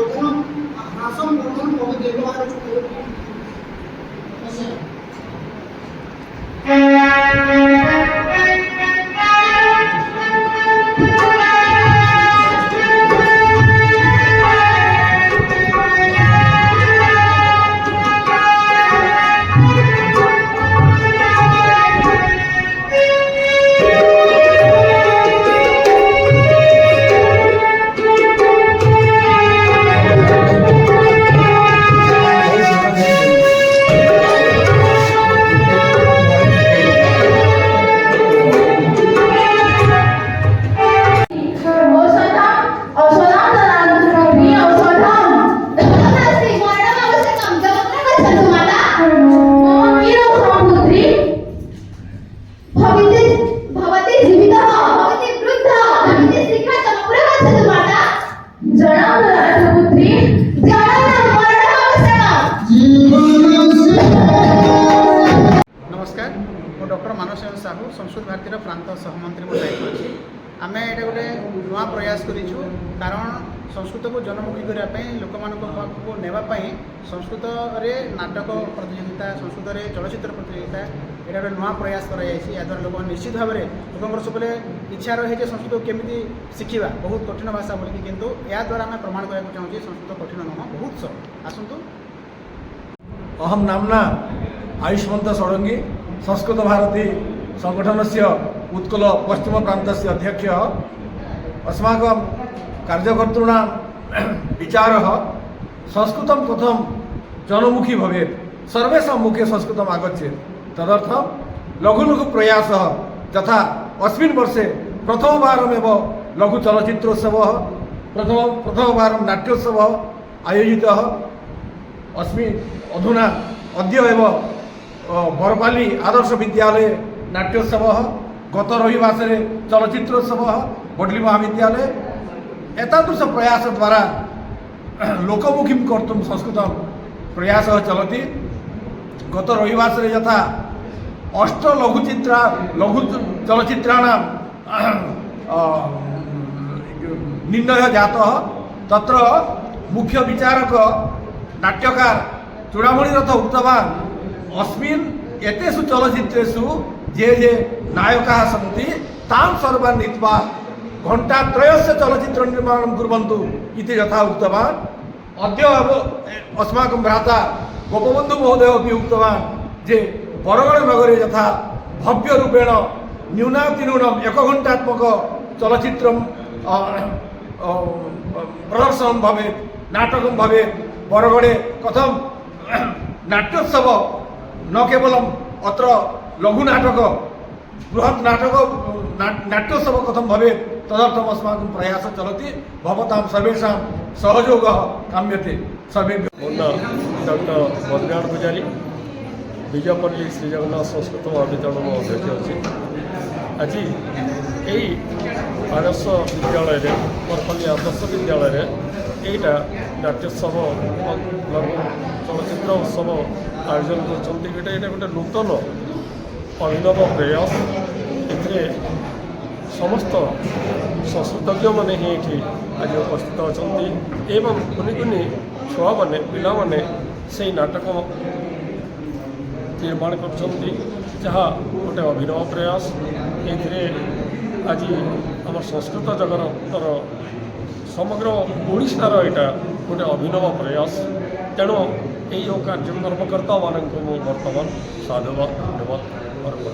बोधनम भाषण बोधनम पवित्र व्यवहार डॉक्टर मानस साहू संस्कृत भारती प्रांत सहमंत्री दायित्व अच्छी आम ये गोटे नुआ प्रयास करूँ कारण संस्कृत को जनमुखी करने लोक को नेवाई संस्कृत नाटक प्रतियोगिता संस्कृत चलचित्र प्रतियोगिता यहाँ गोटे नुआ प्रयास कराद्वारा लोक निश्चित भाव में लोक सब इच्छा रहे संस्कृत को केमी शिखा बहुत कठिन भाषा बोलिकी किंतु या द्वारा आम प्रमाण करने चाहूँगी संस्कृत कठिन नुह बहुत सरल आसतु। अहम नामना आयुष्मंत षडंगी संस्कृत भारती संगठन से उत्कल पश्चिम प्रांत से अध्यक्ष अस्माकं कार्यकर्तॄणां विचार संस्कृत कथम जनमुखी भवेत् सर्वेषां मुखे संस्कृत आगच्छेत् तदर्थं लघु लघु प्रयास यथा अस्मिन् वर्षे प्रथमवारमेव लघु चलचित्रोत्सव प्रथमवारं नाट्योत्सव आयोजितः अस्मि अधुना अद्य एव बरपाली आदर्श विद्यालय नाट्योत्सव गत रविवार चलचित्रोत्सव बडली महाविद्यालय एतादृश प्रयास द्वारा लोकमुखी कर्तुं संस्कृत प्रयास चलति। गत रविवार यथा 8 लघु चलचित्राणां निर्णय जातः तत्र मुख्य विचारक नाट्यकार चूड़ामणि रथ उक्तवान् अस्मिन् एतेषु चलचित्रेषु जे नायकाः सन्ति तान् सर्वान् नीत्वा घण्टात्रयस्य चलचित्र निर्माणं कुर्वन्तु इति यथा उक्तवान्। अद्य अस्माकं भ्राता गोपबन्धु महोदय अपि उक्तवान् जे बरगड़ नगरे यथा भव्यरूपेण न्यूनातिन्यूनम् 1 घण्टात्मक चलचित्रं प्रदर्शनं भवेत् नाटकं भवेत् बरगड़े कथं नाट्योत्सव न केवलम् अत्र लघु नाटक बृहत् नाटक नाट्योत्सव कथं भवेत् तदर्थम् अस्माकं प्रयासः चलति भवतां सर्वेषां सहयोगः काम्यते सर्वेभ्यः। डॉक्टर बद्रीनाथ पूजारी विजयपल्ली श्री जगन्नाथ संस्कृत महाविद्यालय अध्यक्ष अच्छी आज यही आदर्श विद्यालय बरपल्ली आदर्श विद्यालय यहीटा नाट्योत्सव लघु चलचित्र उत्सव आयोजन कर गोटे नूतन अभिनव प्रयास ए समस्त संस्कृतज्ञ मैंने ही आज उपस्थित अच्छा एवं कुनि कुनि छुआ मैंने पिला माने से नाटक निर्माण कर गोटे अभिनव प्रयास ये आज आम संस्कृत जगतर समग्र ओडिशार यहाँ गोटे अभिनव प्रयास तेणु यही कार्यक्रम कर्ता मानक बर्तमान साधुवाद धन्यवाद अर्पण।